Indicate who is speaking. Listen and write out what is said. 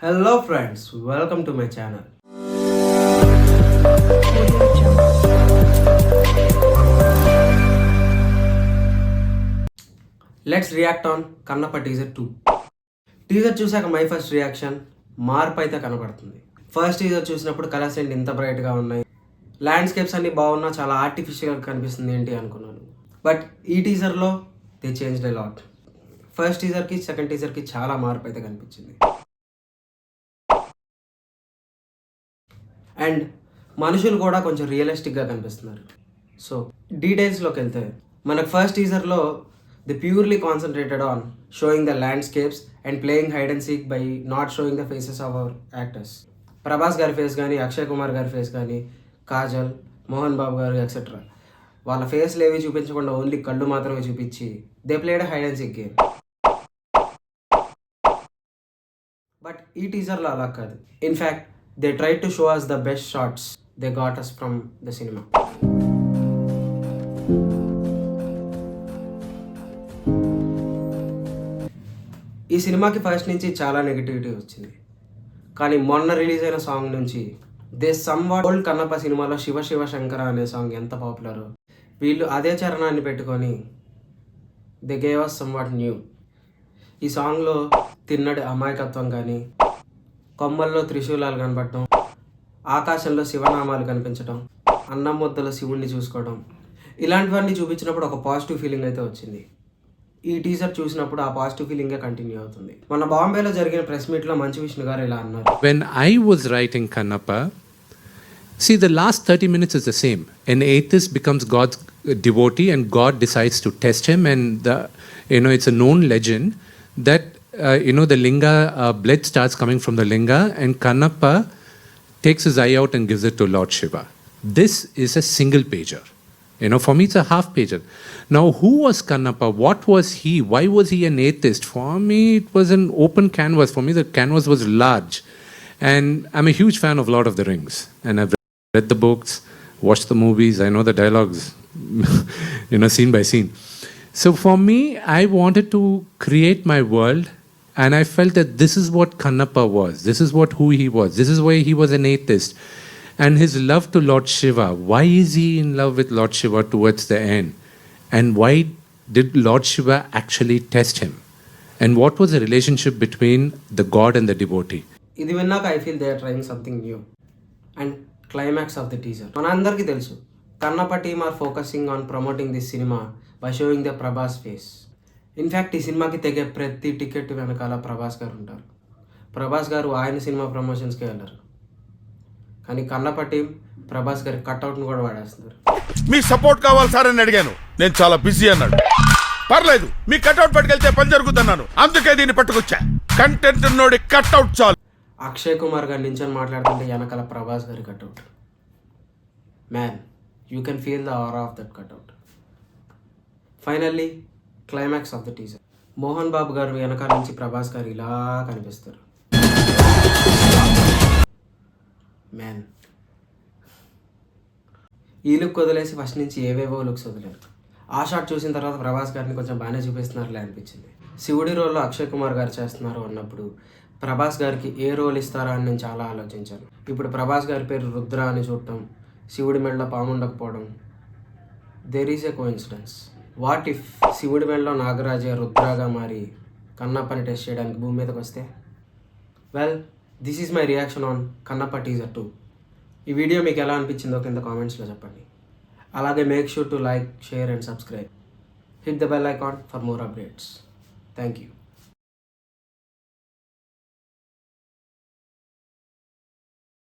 Speaker 1: Hello friends, welcome to my channel. Let's react on Kannappa teaser 2. Teaser చూసాక my first reaction మార్పు అయితే కనబడుతుంది. First teaser చూసినప్పుడు colours ఏంటి ఇంత బ్రైట్గా ఉన్నాయి, ల్యాండ్స్కేప్స్ అన్ని బాగున్నా చాలా ఆర్టిఫిషియల్గా కనిపిస్తుంది ఏంటి అనుకున్నాను. బట్ ఈ టీజర్లో they changed a lot. First టీజర్కి సెకండ్ టీజర్కి చాలా మార్పు అయితే కనిపించింది. అండ్ మనుషులు కూడా కొంచెం రియలిస్టిక్గా కనిపిస్తున్నారు. సో డీటెయిల్స్లోకి వెళ్తే మనకు ఫస్ట్ టీజర్లో the purely concentrated on showing the landscapes and playing hide and seek by not showing the faces of our actors. Prabhas garu face కానీ, అక్షయ్ కుమార్ గారి ఫేస్ కానీ, కాజల్, మోహన్ బాబు గారు ఎక్సెట్రా వాళ్ళ ఫేస్లు ఏవి చూపించకుండా ఓన్లీ కళ్ళు మాత్రమే చూపించి they played hide and seek game. But ఈ టీజర్లో అలా కాదు. In fact they tried to show us the best shots they got us from the cinema. ఈ సినిమాకి ఫస్ట్ నుంచి చాలా నెగిటివిటీ వచ్చింది, కానీ మొన్న రిలీజ్ అయిన సాంగ్ నుంచి దే సమ్వాట్ ఓల్డ్ కన్నప్ప సినిమాలో శివ శివ శంకర అనే సాంగ్ ఎంత పాపులరో వీళ్ళు అదే చరణాన్ని పెట్టుకొని they gave us somewhat new. ఈ సాంగ్లో తిన్నడి అమాయకత్వం కానీ, కొమ్మల్లో త్రిశూలాలు కనపడటం, ఆకాశంలో శివనామాలు కనిపించడం, అన్నం ముద్దలో శివుణ్ణి చూసుకోవడం, ఇలాంటివన్నీ చూపించినప్పుడు ఒక పాజిటివ్ ఫీలింగ్ అయితే వచ్చింది. ఈ టీజర్ చూసినప్పుడు ఆ పాజిటివ్ ఫీలింగే కంటిన్యూ అవుతుంది. మన బాంబేలో జరిగిన ప్రెస్ మీట్లో మంచు విష్ణు గారు ఇలా అన్నారు.
Speaker 2: When I was writing Kannappa, see, the last 30 minutes is the same. An atheist becomes God's devotee and God decides to test him, and it's a known legend that the linga, blood starts coming from the linga, and Kannappa takes his eye out and gives it to Lord Shiva. This is a single pager. For me it's a half pager. Now, who was Kannappa? What was he? Why was he an atheist? For me it was an open canvas. For me the canvas was large, and I'm a huge fan of Lord of the Rings, and I've read the books, watched the movies, I know the dialogues scene by scene. So for me, I wanted to create my world, and I felt that this is what Kannappa was. This is who he was. This is why he was an atheist. And his love to Lord Shiva. Why is he in love with Lord Shiva towards the end? And why did Lord Shiva actually test him? And what was the relationship between the god and the devotee?
Speaker 1: ఇది విన్నాక I feel they are trying something new. And climax of the teaser మనందరికీ తెలుసు. Kannappa team are focusing on promoting this cinema by showing the Prabhas face. In fact ఈ సినిమాకి తెగే ప్రతి ticket వెనకాల ప్రభాస్ గారు ఉంటారు. ప్రభాస్ గారు ఆయన సినిమా ప్రమోషన్స్కి వెళ్ళరు, కానీ కన్నప్ప టీం ప్రభాస్ గారి కట్అవుట్ను కూడా వాడేస్తున్నారు.
Speaker 3: మీ సపోర్ట్ కావాలి సార్ అని అడిగాను, నేను చాలా బిజీ అన్నాడు. పర్లేదు, మీ కట్అవుట్ పట్టుకెళ్తే పని జరుగుతున్నాను, అందుకే దీన్ని పట్టుకొచ్చా. కంటెంట్ నోడి కట్అవుట్ చాలు.
Speaker 1: అక్షయ్ కుమార్ గారు నించొని మాట్లాడుతుంటే వెనకాల Prabhas garu cutout. Man, you can feel the aura of that cutout. Finally climax of the teaser. Mohan Babu garu వెనకాల నుంచి ప్రభాస్ గారు ఇలా కనిపిస్తారు. మ్యాన్, ఈ లుక్ వదిలేసి ఫస్ట్ నుంచి ఏవేవో లుక్స్ వదిలేరు. ఆ షాట్ చూసిన తర్వాత ప్రభాస్ గారిని కొంచెం బాగానే చూపిస్తున్నారులే అనిపించింది. శివుడి రోల్లో అక్షయ్ కుమార్ గారు చేస్తున్నారు అన్నప్పుడు ప్రభాస్ గారికి ఏ రోల్ ఇస్తారా అని నేను చాలా ఆలోచించాను. ఇప్పుడు ప్రభాస్ గారి పేరు రుద్ర అని చూడటం, శివుడి మెడలో పాము ఉండకపోవడం, there is a coincidence. What if శివుడి మెడలో నాగరాజే రుద్రాగా మారి కన్నప్పని టెస్ట్ చేయడానికి భూమి మీదకి వస్తే? Well, this is my reaction on Kannappa teaser 2. ఈ వీడియో మీకు ఎలా అనిపించిందో కింద కామెంట్స్లో చెప్పండి. అలాగే make sure to like, share and subscribe. Hit the bell icon for more updates. Thank you.